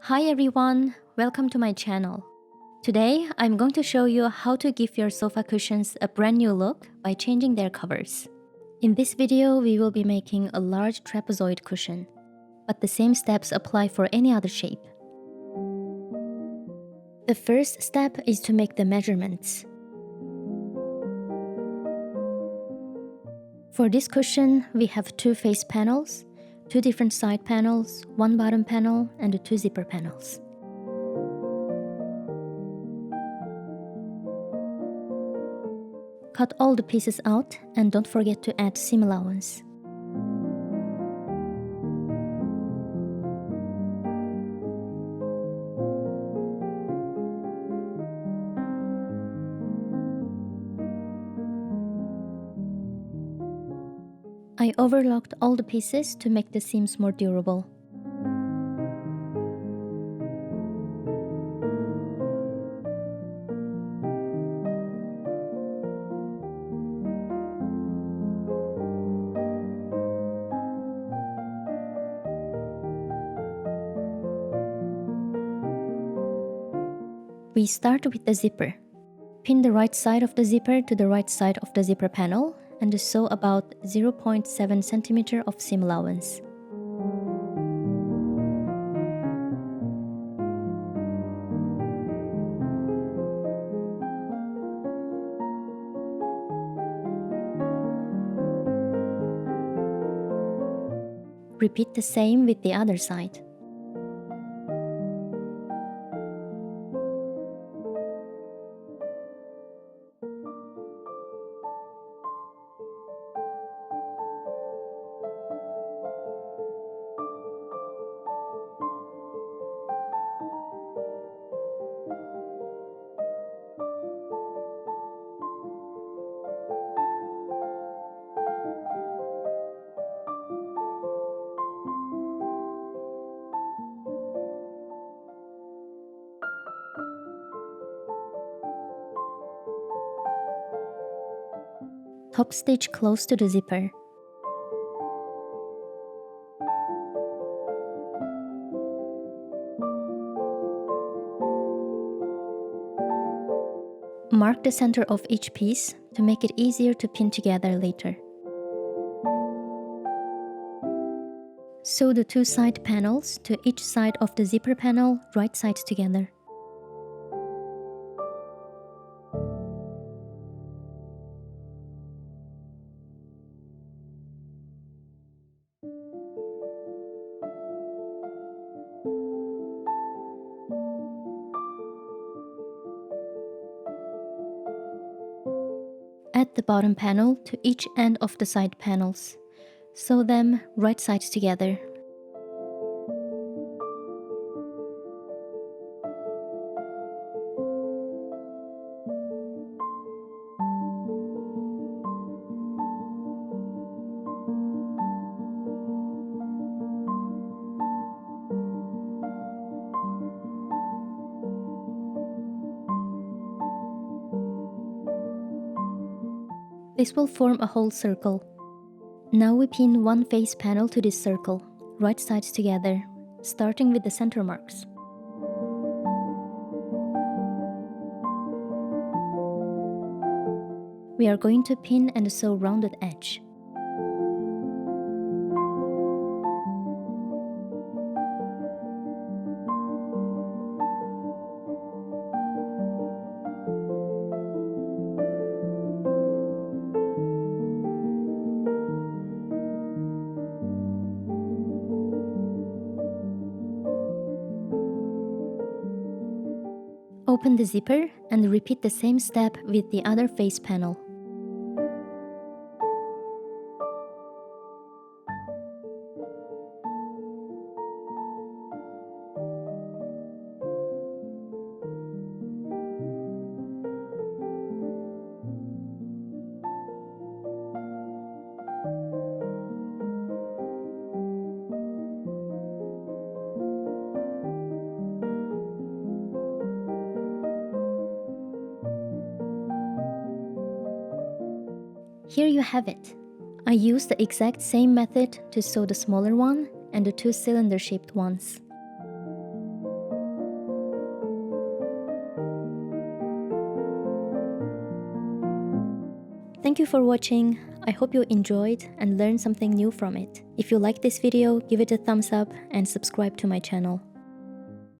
Hi everyone, welcome to my channel. Today, I'm going to show you how to give your sofa cushions a brand new look by changing their covers. In this video, we will be making a large trapezoid cushion, but the same steps apply for any other shape. The first step is to make the measurements. For this cushion, we have 2 face panels, 2 different side panels, 1 bottom panel, and 2 zipper panels. Cut all the pieces out and don't forget to add seam allowance. I overlocked all the pieces to make the seams more durable. We start with the zipper. Pin the right side of the zipper to the right side of the zipper panel and sew about 0.7 cm of seam allowance. Repeat the same with the other side. Top stitch close to the zipper. Mark the center of each piece to make it easier to pin together later. Sew the 2 side panels to each side of the zipper panel, right sides together. Add the bottom panel to each end of the side panels. Sew them right sides together. This will form a whole circle. Now we pin 1 face panel to this circle, right sides together, starting with the center marks. We are going to pin and sew rounded edge. Open the zipper and repeat the same step with the other face panel. Here you have it. I used the exact same method to sew the smaller one and the 2 cylinder-shaped ones. Thank you for watching. I hope you enjoyed and learned something new from it. If you like this video, give it a thumbs up and subscribe to my channel.